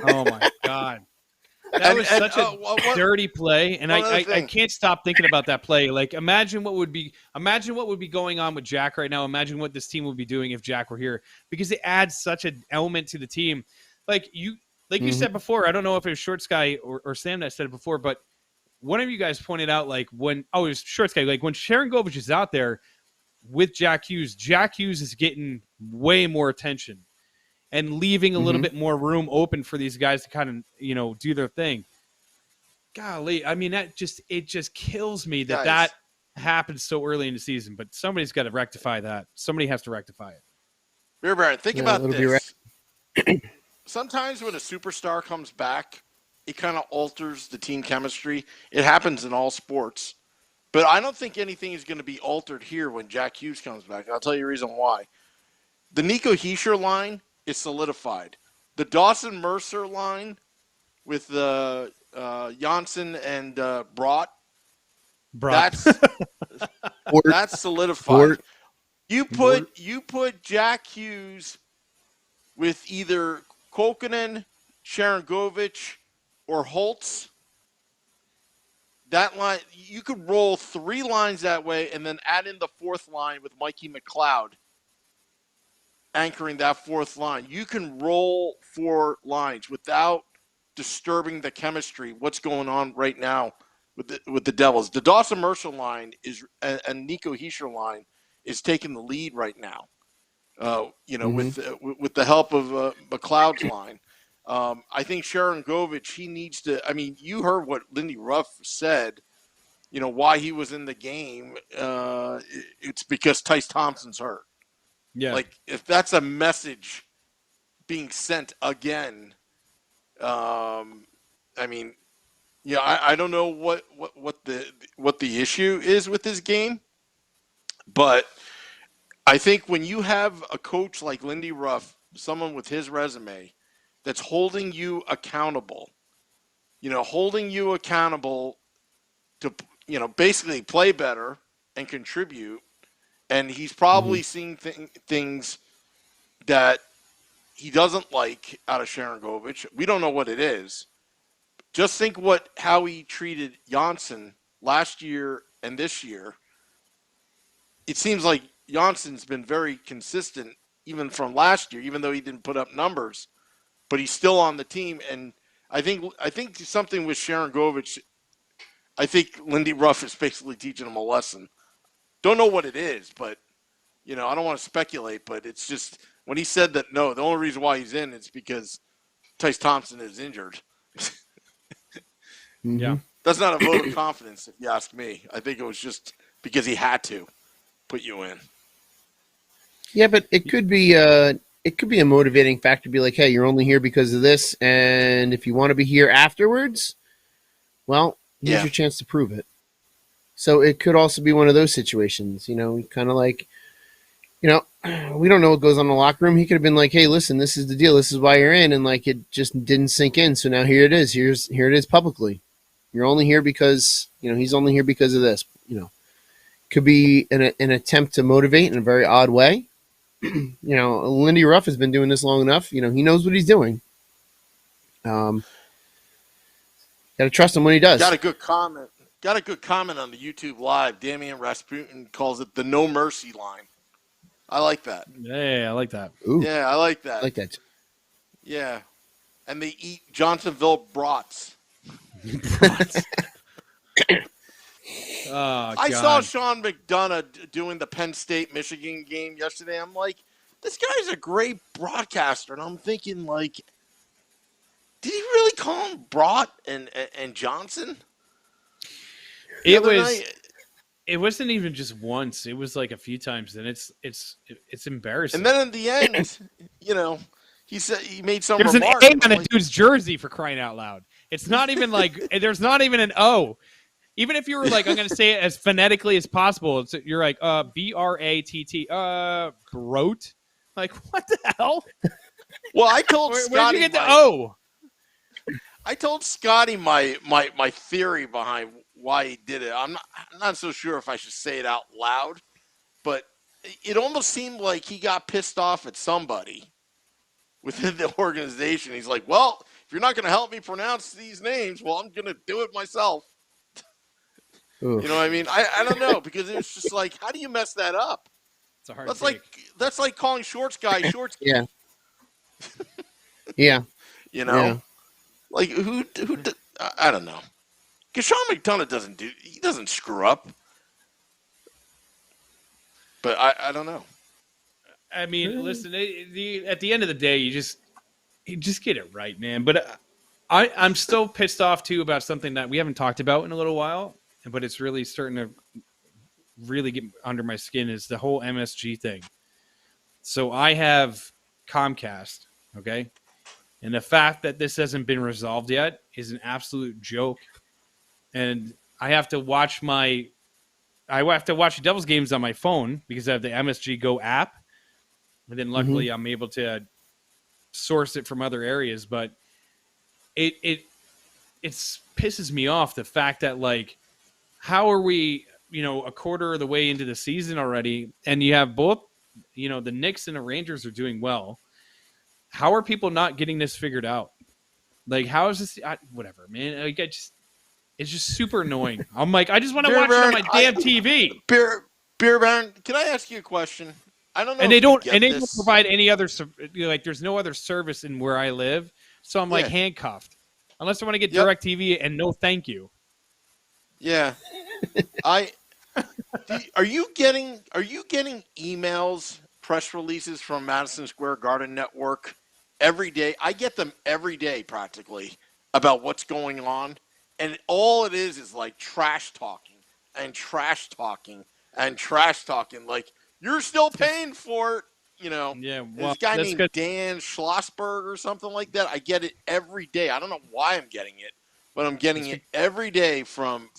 Oh my God. That was such a dirty play, and I can't stop thinking about that play. Like, imagine what would be going on with Jack right now. Imagine what this team would be doing if Jack were here, because it adds such an element to the team. Like you said before, I don't know if it was Short Sky or Sam that said it before, but one of you guys pointed out it was Short Sky. Like when Sharon Govich is out there with Jack Hughes is getting way more attention and leaving a little bit more room open for these guys to kind of, do their thing. Golly, I mean, it just kills me that happened so early in the season, but somebody's got to rectify that. Somebody has to rectify it. Beer Baron, think about this. Sometimes when a superstar comes back, it kind of alters the team chemistry. It happens in all sports. But I don't think anything is going to be altered here when Jack Hughes comes back. I'll tell you the reason why. The Nico Hischier line is solidified. The Dawson Mercer line with Janssen and Brott, that's solidified. You put Jack Hughes with either Kokkonen, Sharon Govich, or Holtz. That line, you could roll 3 lines that way and then add in the 4th line with Mikey McLeod anchoring that 4th line. You can roll 4 lines without disturbing the chemistry. What's going on right now with the Devils? The Dawson Mercer line and Nico Hischier line is taking the lead right now. With the help of McLeod's line. I think Sharon Govich, he needs to. I mean, you heard what Lindy Ruff said. Why he was in the game. It's because Tyce Thompson's hurt. Yeah. Like, if that's a message being sent again, I don't know what the issue is with this game, but I think when you have a coach like Lindy Ruff, someone with his resume, that's holding you accountable, to, basically play better and contribute. And he's probably seeing things that he doesn't like out of Sharon Govich. We don't know what it is. Just think how he treated Janssen last year and this year. It seems like Janssen's been very consistent even from last year, even though he didn't put up numbers. But he's still on the team, and I think something with Sharon Govich, I think Lindy Ruff is basically teaching him a lesson. Don't know what it is, but I don't want to speculate. But it's just when he said that the only reason why he's in is because Tyce Thompson is injured. Yeah, that's not a vote of confidence, if you ask me. I think it was just because he had to put you in. Yeah, but it could be a motivating factor to be like, hey, you're only here because of this, and if you want to be here afterwards, well, here's your chance to prove it. So it could also be one of those situations, kind of like, we don't know what goes on in the locker room. He could have been like, hey, listen, this is the deal. This is why you're in. And like, it just didn't sink in. So now here it is. Here it is publicly. You're only here because He's only here because of this. Could be an attempt to motivate in a very odd way. Lindy Ruff has been doing this long enough. He knows what he's doing. Got to trust him when he does. Got a good comment. Got a good comment on the YouTube Live. Damian Rasputin calls it the no mercy line. I like that. Yeah, I like that. Ooh, Yeah, I like that. I like that. Yeah. And they eat Johnsonville brats. Oh, I God. saw Sean McDonough doing the Penn State Michigan game yesterday. I'm like, this guy's a great broadcaster. And I'm thinking, like, did he really call him Brat and Johnson? It wasn't even just once. It was like a few times, and it's embarrassing. And then in the end, he said he made some There's remark. an A on a dude's jersey, for crying out loud. It's not even like there's not even an O. Even if you were like, I'm going to say it as phonetically as possible, you're like, B-R-A-T-T, Brote? Like, what the hell? Well, I told Where Scotty did you get the O? I told Scotty my theory behind why he did it. I'm not so sure if I should say it out loud, but it almost seemed like he got pissed off at somebody within the organization. He's like, well, if you're not going to help me pronounce these names, well, I'm going to do it myself. Oof. You know what I mean? I don't know, because it was just like, how do you mess that up? It's a hard That's like calling shorts guy shorts. Yeah. Yeah. Yeah. Like who I don't know. Because Sean McDonough doesn't screw up. But I don't know. I mean, listen, at the end of the day, you just get it right, man. But I'm still pissed off, too, about something that we haven't talked about in a little while, but it's really starting to really get under my skin, is the whole MSG thing. So I have Comcast, okay? And the fact that this hasn't been resolved yet is an absolute joke. And I have to watch the Devils games on my phone because I have the MSG Go app. And then luckily I'm able to source it from other areas. But it pisses me off, the fact that, like, how are we, a quarter of the way into the season already, and you have both, the Knicks and the Rangers are doing well. How are people not getting this figured out? Like, how is this? Whatever, man. Like, it's just super annoying. I'm like, I just want to watch it on my damn TV. Beer Baron, can I ask you a question? I don't know. And they don't provide any other, like, there's no other service in where I live, so I'm like handcuffed. Unless I want to get DirecTV, and no, thank you. Yeah, are you getting emails, press releases from Madison Square Garden Network every day? I get them every day practically about what's going on, and all it is like trash talking and trash talking and trash talking. Like, you're still paying for it, Yeah, well, this guy named good. Dan Schlossberg or something like that. I get it every day. I don't know why I'm getting it, but I'm getting it every day from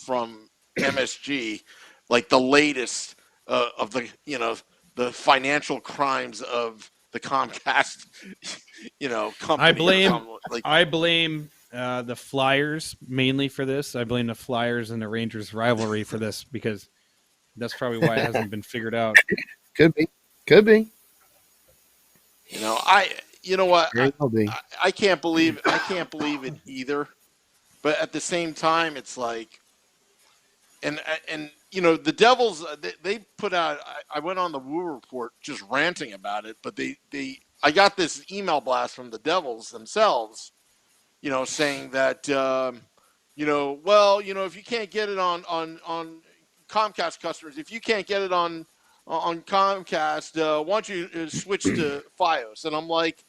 MSG, like the latest of the the financial crimes of the Comcast company. I blame the Flyers mainly for this. I blame the Flyers and the Rangers rivalry for this, because that's probably why it hasn't been figured out. Could be. I can't believe it either. But at the same time, it's like, and the Devils, they put out. I went on the Woo Report just ranting about it, but I got this email blast from the Devils themselves, saying that if you can't get it on Comcast customers, if you can't get it on Comcast, why don't you switch to FiOS? And I'm like,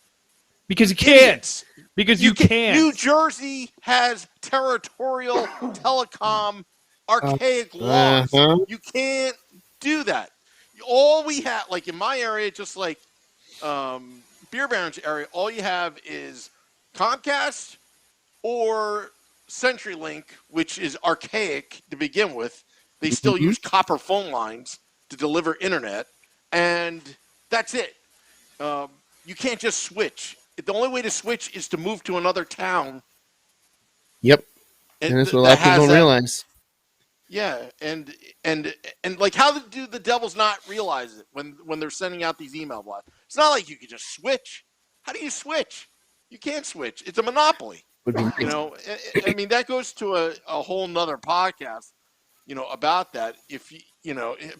because you can't. Because you can't. New Jersey has territorial telecom archaic laws. You can't do that. All we have, like in my area, just like Beer Baron's area, all you have is Comcast or CenturyLink, which is archaic to begin with. They still use copper phone lines to deliver internet, and that's it. You can't just switch. The only way to switch is to move to another town. Yep. And that's what a lot of people don't realize. Yeah, and like, how do the Devils not realize it when they're sending out these email blasts? It's not like you could just switch. How do you switch? You can't switch. It's a monopoly. Would be You know, I mean, that goes to a whole nother podcast, about that. If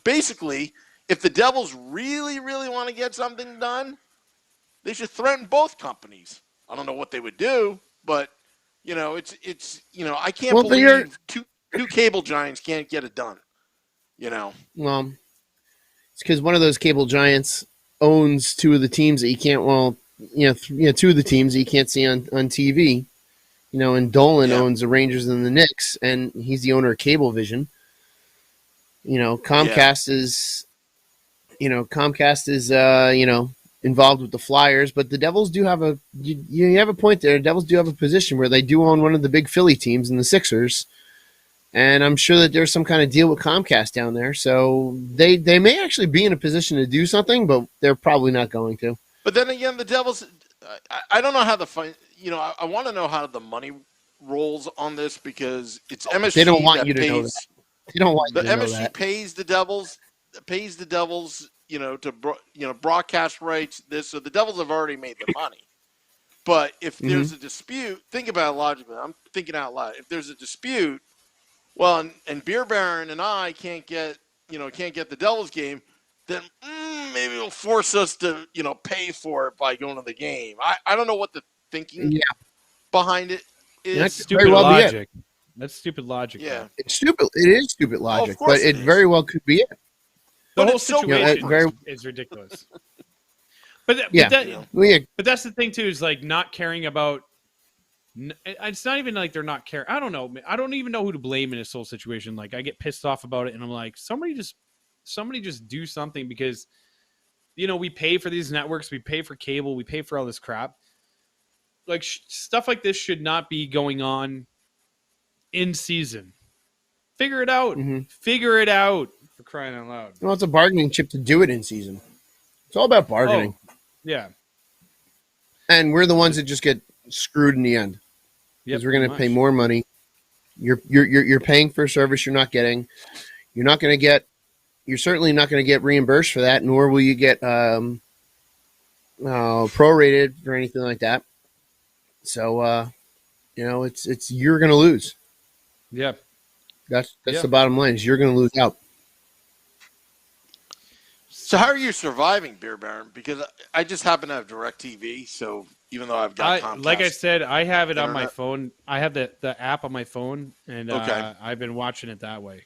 basically, if the Devils really, really want to get something done, they should threaten both companies. I don't know what they would do, but it's I can't Well, believe two cable giants can't get it done. Well, it's because one of those cable giants owns two of the teams that you can't. Well, two of the teams that you can't see on TV. And Dolan owns the Rangers and the Knicks, and he's the owner of Cablevision. Comcast is involved with the Flyers, but the Devils do have you have a point there. The Devils do have a position where they do own one of the big Philly teams in the Sixers, and I'm sure that there's some kind of deal with Comcast down there. So they may actually be in a position to do something, but they're probably not going to. But then again, the Devils, I don't know how I want to know how the money rolls on this, because it's MSG. They don't want you to know that. They don't want you to know MSG that. pays the Devils, to broadcast rights. So the Devils have already made their money. But if there's a dispute, think about it logically. I'm thinking out loud. If there's a dispute, well, and Beer Baron and I can't get the Devils game, then maybe it'll force us to, pay for it by going to the game. I don't know what the thinking behind it is. That's Stupid logic. That's stupid logic. Yeah. It's stupid. It is stupid logic, of course but it is. very well could be it. The But whole it's so situation is ridiculous. But that's the thing too, is like not caring about. It's not even like they're not caring. I don't know. I don't even know who to blame in this whole situation. Like, I get pissed off about it, and I'm like, somebody just do something, because we pay for these networks, we pay for cable, we pay for all this crap. Like, stuff like this should not be going on in season. Figure it out. Figure it out, for crying out loud. Well, it's a bargaining chip to do it in season. It's all about bargaining. Oh, yeah. And we're the ones that just get screwed in the end. Because we're going to pay more money. You're paying for a service you're not getting. You're certainly not going to get reimbursed for that, nor will you get prorated or anything like that. So, it's you're going to lose. Yeah. That's the bottom line. Is you're going to lose out. So how are you surviving, Beer Baron? Because I just happen to have DirecTV, so even though I've got Comcast, like I said, I have it on my Internet. phone. I have the app on my phone, and Okay. I've been watching it that way.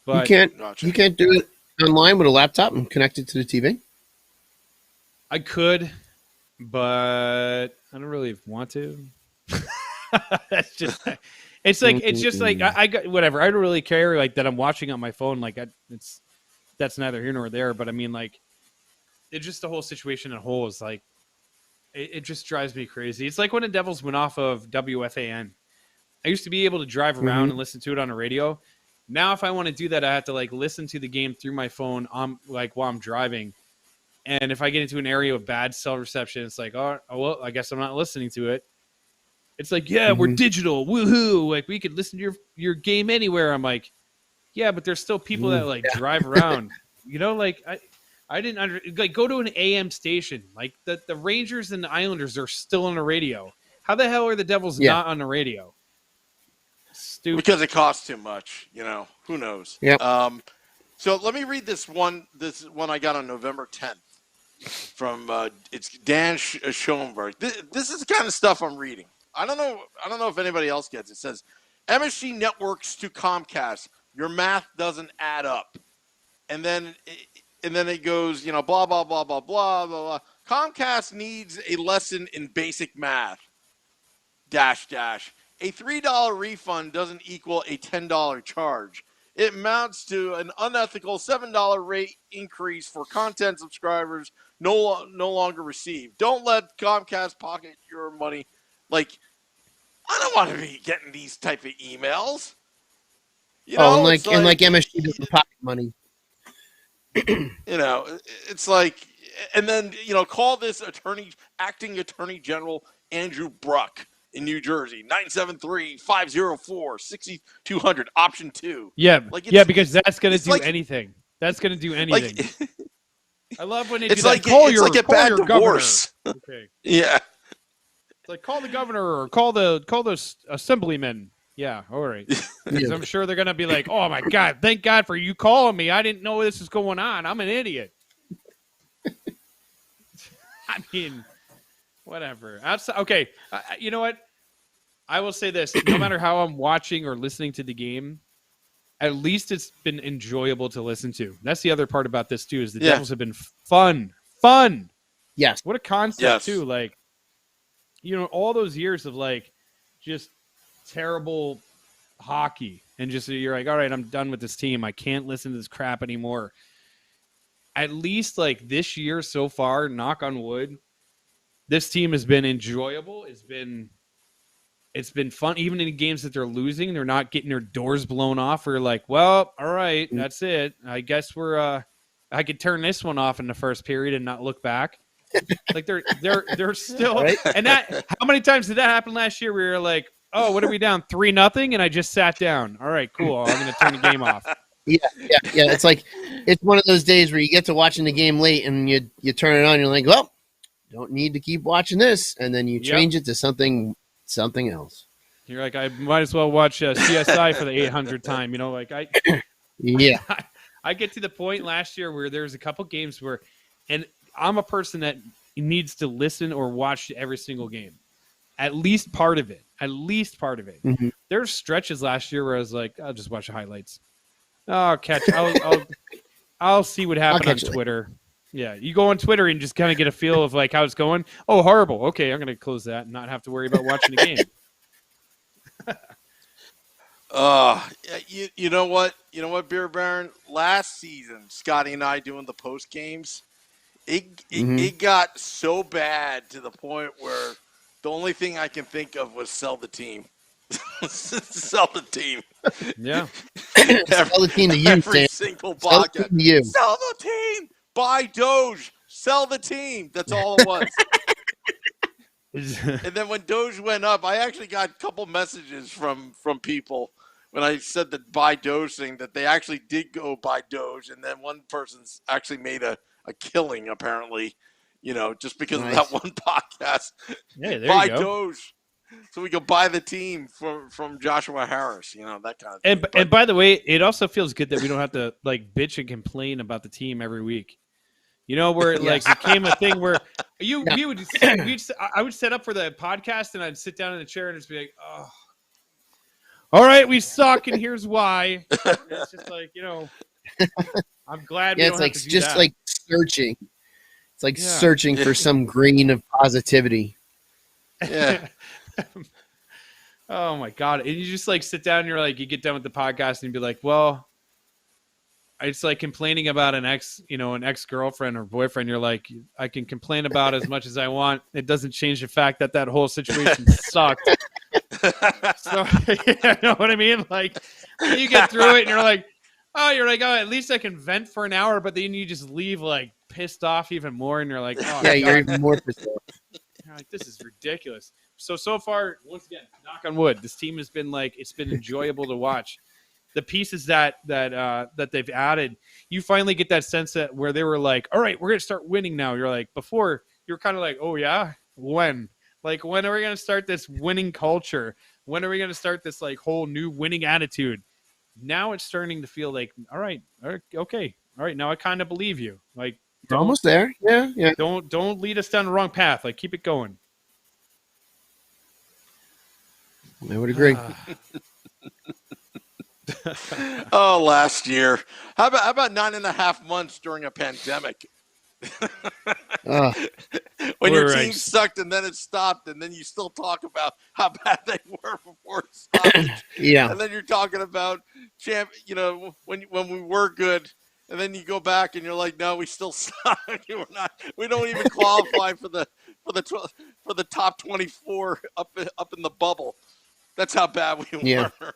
But You can't do it online with a laptop and connect it to the TV. I could, but I don't really want to. That's just. It's just like I got whatever. I don't really care like that. I'm watching on my phone. Like that's neither here nor there. But I mean, like, it's just the whole situation in whole is like, it just drives me crazy. It's like when the Devils went off of WFAN. I used to be able to drive around and listen to it on the radio. Now, if I want to do that, I have to like listen to the game through my phone while I'm driving. And if I get into an area with bad cell reception, it's like, oh well, I guess I'm not listening to it. It's like, yeah, we're digital, woohoo! Like, we could listen to your game anywhere. I'm like, yeah, but there's still people that like drive around. Like I didn't go to an AM station. Like the Rangers and the Islanders are still on the radio. How the hell are the Devils not on the radio? Stupid. because it costs too much. Who knows? Yeah. So let me read this one. This one I got on November 10th from it's Dan Schoenberg. This is the kind of stuff I'm reading. I don't know if anybody else gets it. It says MSG networks to Comcast. Your math doesn't add up. And then it goes, blah, blah, blah, blah, blah, blah, blah. Comcast needs a lesson in basic math. Dash. A $3 refund doesn't equal a $10 charge. It amounts to an unethical $7 rate increase for content subscribers no longer received. Don't let Comcast pocket your money. Like, I don't want to be getting these type of emails. And like MSG doesn't pocket money. It's like, and then call this acting attorney general Andrew Bruck in New Jersey, 973-504-6200, option 2. Yeah, Like, yeah, because that's gonna it's do like- anything. That's gonna do anything. Like, I love when they it's do like that. Call it's your, like a call bad your divorce. governor. Okay. Yeah. It's like call the governor or call the assemblyman. Yeah, all right. 'Cause I'm sure they're gonna be like, "Oh my God, thank God for you calling me. I didn't know this was going on. I'm an idiot." I mean, whatever. Okay, you know what? I will say this: no matter how I'm watching or listening to the game, at least it's been enjoyable to listen to. That's the other part about this too: is the Yeah. Devils have been fun. Yes. What a concept Yes. too. Like, you know, all those years of like just terrible hockey and just you're like, all right, I'm done with this team. I can't listen to this crap anymore. At least like this year so far, knock on wood, this team has been enjoyable. It's been fun. Even in games that they're losing, they're not getting their doors blown off. We're like, well, all right, that's it. I guess I could turn this one off in the first period and not look back. Like they're still Right? and that how many times did that happen last year where you're like, oh, what are we down 3-0 and I just sat down. All right, cool. I'm gonna turn the game off. Yeah. It's like it's one of those days where you get to watching the game late and you turn it on. You're like, well, don't need to keep watching this, and then you change it to something else. You're like, I might as well watch CSI for the 800th time. You know, like Yeah. I get to the point last year where there's a couple games where, and I'm a person that needs to listen or watch every single game, at least part of it. Mhm. There's stretches last year where I was like, I'll just watch the highlights. I'll see what happened on catch it. Twitter. Yeah, you go on Twitter and just kind of get a feel of like how it's going. Oh, horrible. Okay, I'm going to close that and not have to worry about watching the game. You know what? You know what, Beer Baron? Last season, Scotty and I doing the post games, it got so bad to the point where the only thing I can think of was sell the team. Sell the team. Yeah. Sell the team to you, Every Sam. single Sell the podcast. team to you. Sell the team. Buy Doge. Sell the team. That's all it was. And then when Doge went up, I actually got a couple messages from people when I said that buy Doge thing that they actually did go buy Doge, and then one person's actually made a killing apparently, just because of that one podcast. Yeah, there buy you go. Doge, so we can buy the team from Joshua Harris, that kind of thing. And by the way, it also feels good that we don't have to like bitch and complain about the team every week. Where it like became a thing where I would set up for the podcast and I'd sit down in the chair and just be like, oh, all right, we suck and here's why. And it's just like, I'm glad we don't It's have like to do just that. like searching. It's like Yeah. searching for some grain of positivity. Yeah. Oh my God. And you just like sit down and you're like, you get done with the podcast and be like, well, it's like complaining about an ex-girlfriend or boyfriend. You're like, I can complain about as much as I want. It doesn't change the fact that whole situation sucked. So, you know what I mean? Like, you get through it and you're like, oh, at least I can vent for an hour, but then you just leave like pissed off even more. And you're like, oh, Yeah, my you're God. even more pissed off. You're like, this is ridiculous. So far, once again, knock on wood, this team has been like, it's been enjoyable to watch. The pieces that they've added, you finally get that sense that where they were like, all right, we're going to start winning now. You're like, before you're kind of like, oh yeah, when? Like, when are we going to start this winning culture? When are we going to start this like whole new winning attitude? Now it's starting to feel like, all right, okay. All right. Now I kind of believe you. Like, We're almost there. Yeah. don't lead us down the wrong path. Like, keep it going. I would agree. Oh, last year. How about 9.5 months during a pandemic? When your We're team right. sucked and then it stopped, and then you still talk about how bad they were before it stopped. Yeah. And then you're talking about when we were good, and then you go back and you're like, no, we still suck. We don't even qualify for the top 24 up in the bubble. That's how bad we Yeah. were.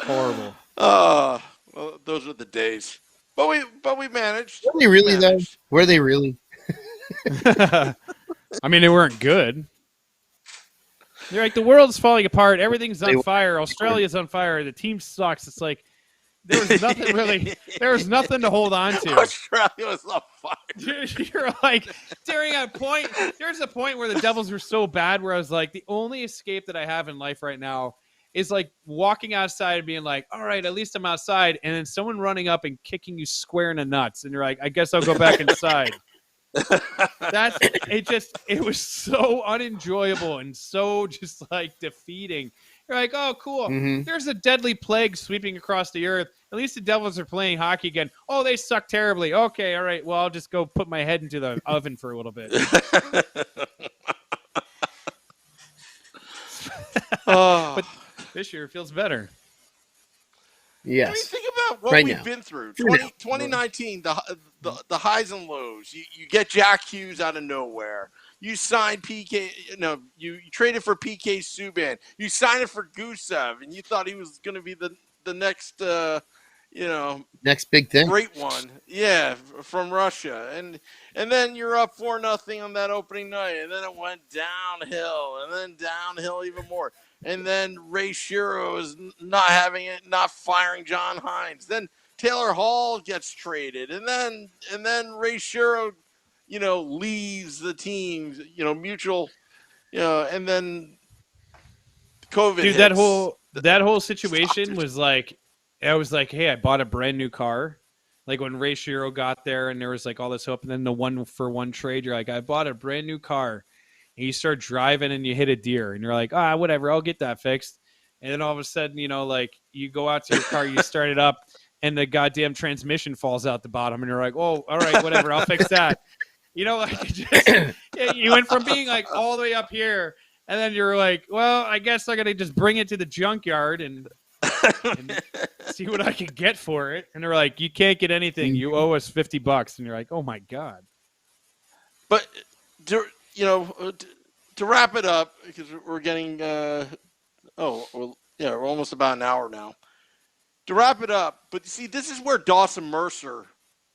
Horrible. Well, those were the days. But we managed. Were they really, We though? managed. Were they really? I mean, they weren't good. They're like, the world's falling apart. Everything's on fire. Australia's on fire. The team sucks. It's like there was nothing really. There was nothing to hold on to. Australia was on fire. You're like, during a point, there's a point where the Devils were so bad where I was like, the only escape that I have in life right now is like walking outside and being like, all right, at least I'm outside. And then someone running up and kicking you square in the nuts. And you're like, I guess I'll go back inside. It was so unenjoyable and so just like defeating. You're like, oh, cool. Mm-hmm. There's a deadly plague sweeping across the earth. At least the Devils are playing hockey again. Oh, they suck terribly. Okay, all right. Well, I'll just go put my head into the oven for a little bit. But this year feels better. Yes. I mean, think about what Right we've now. been through. Right now. 2019, the highs and lows. You get Jack Hughes out of nowhere. You signed PK. You traded for PK Subban. You signed it for Gusev, and you thought he was going to be the next, Next big thing. great one. Yeah, from Russia, and then you're up 4-0 on that opening night, and then it went downhill, and then downhill even more. And then Ray Shero is not firing John Hines. Then Taylor Hall gets traded, and then Ray Shero, leaves the team, mutual, and then COVID. Dude, hits. that whole situation was like, I was like, hey, I bought a brand new car. Like when Ray Shero got there and there was like all this hope, and then the 1-for-1 trade, you're like, I bought a brand new car. And you start driving and you hit a deer and you're like, whatever, I'll get that fixed. And then all of a sudden, like you go out to your car, you start it up and the goddamn transmission falls out the bottom and you're like, oh, all right, whatever, I'll fix that. You went from being like all the way up here and then you're like, well, I guess I got to just bring it to the junkyard and see what I can get for it. And they're like, you can't get anything. You owe us $50. And you're like, oh my God. But to wrap it up, because we're getting, we're almost about an hour now. To wrap it up, but see, this is where Dawson Mercer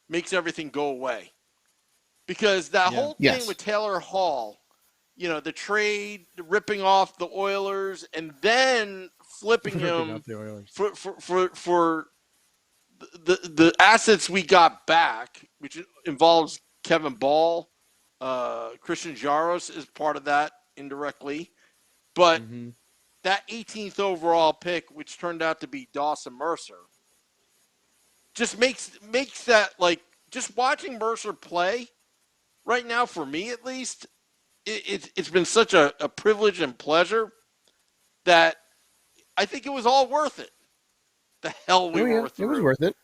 makes everything go away. Because that whole thing with Taylor Hall, the trade, ripping off the Oilers, and then flipping him for the assets we got back, which involves Kevin Ball. Christian Jaros is part of that indirectly, but that 18th overall pick, which turned out to be Dawson Mercer, just makes that, like, just watching Mercer play right now, for me at least, it's been such a privilege and pleasure that I think it was all worth it. The hell we were through. It was worth it.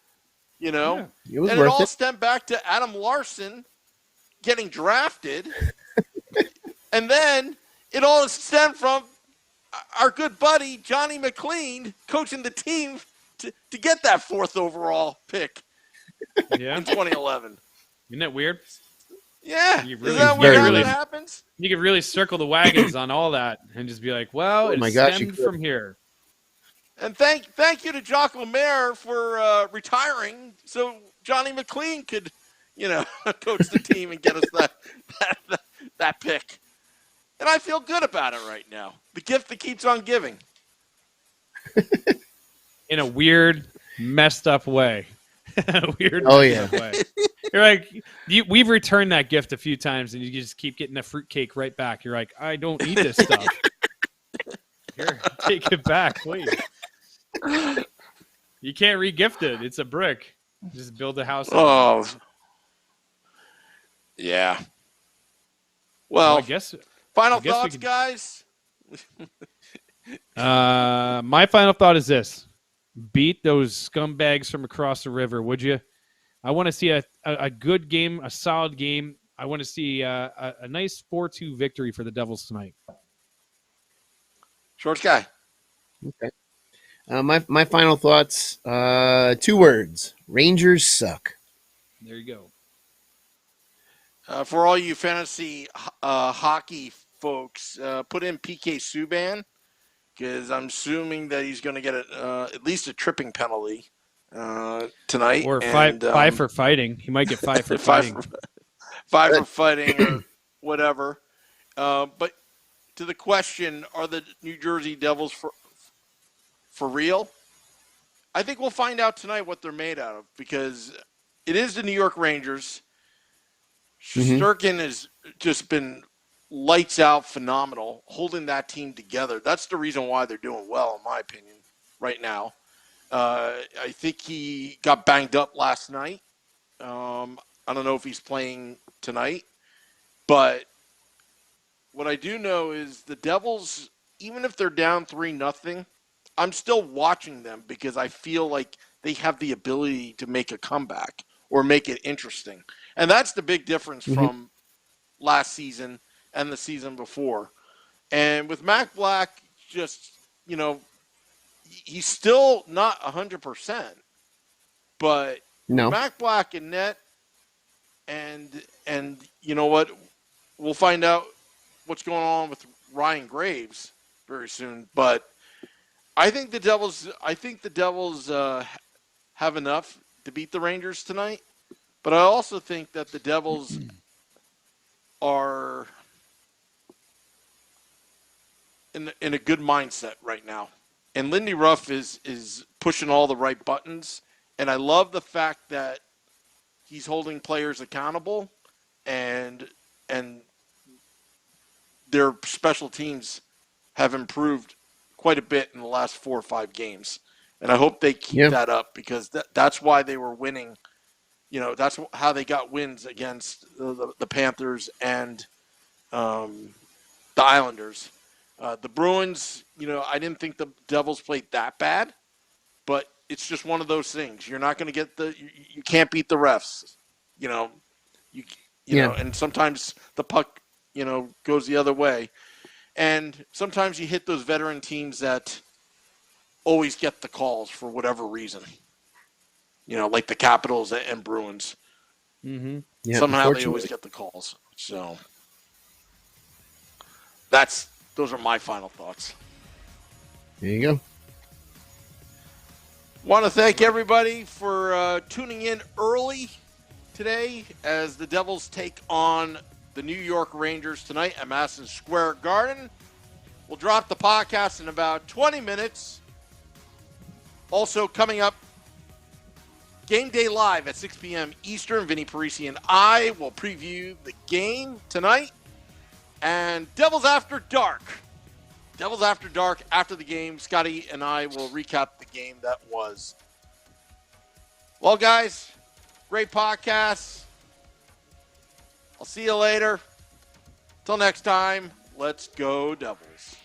It was and worth it all it. stemmed back to Adam Larson getting drafted, and then it all stemmed from our good buddy Johnny McLean coaching the team to get that 4th overall pick in 2011. Isn't that weird? Yeah, Really, is that weird how that happens? You could really circle the wagons on all that and just be like, well, it stemmed from here. And thank you to Jacques Lemaire for retiring so Johnny McLean could coach the team and get us that pick. And I feel good about it right now. The gift that keeps on giving. In a weird, messed up way. Way. You're like, we've returned that gift a few times and you just keep getting the fruitcake right back. You're like, I don't eat this stuff. Here, take it back, please. You can't re-gift it. It's a brick. Just build a house. Oh. Yeah. Well, I guess thoughts, guys? My final thought is this. Beat those scumbags from across the river, would you? I want to see a good game, a solid game. I want to see a nice 4-2 victory for the Devils tonight. Short guy. Okay. My final thoughts, 2 words. Rangers suck. There you go. For all you fantasy hockey folks, put in PK Subban, because I'm assuming that he's going to get at least a tripping penalty tonight. Or five for fighting. He might get 5 for fighting. 5 for fighting or whatever. But to the question, are the New Jersey Devils for real? I think we'll find out tonight what they're made out of, because it is the New York Rangers. Shesterkin has just been lights out, phenomenal, holding that team together. That's the reason why they're doing well, in my opinion, right now. I think he got banged up last night. I don't know if he's playing tonight. But what I do know is the Devils, even if they're down 3-0, I'm still watching them because I feel like they have the ability to make a comeback or make it interesting. And that's the big difference from last season and the season before. And with Mac Black, just, you know, he's still not 100%. But No. Mac Black and net, and you know what? We'll find out what's going on with Ryan Graves very soon. But I think the Devils have enough to beat the Rangers tonight. But I also think that the Devils are in a good mindset right now. And Lindy Ruff is pushing all the right buttons. And I love the fact that he's holding players accountable, and their special teams have improved quite a bit in the last 4 or 5 games. And I hope they keep that up, because that's why they were winning. You know, that's how they got wins against the Panthers and the Islanders. The Bruins, you know, I didn't think the Devils played that bad, but it's just one of those things. You're not going to get you can't beat the refs, you know. You know, and sometimes the puck, you know, goes the other way. And sometimes you hit those veteran teams that always get the calls for whatever reason. You know, like the Capitals and Bruins. Yeah, somehow they always get the calls. So those are my final thoughts. There you go. Want to thank everybody for tuning in early today as the Devils take on the New York Rangers tonight at Madison Square Garden. We'll drop the podcast in about 20 minutes. Also coming up, Game Day Live at 6 p.m. Eastern. Vinny Parisi and I will preview the game tonight. And Devils After Dark. Devils After Dark after the game. Scotty and I will recap the game that was. Well, guys, great podcast. I'll see you later. Till next time, let's go Devils.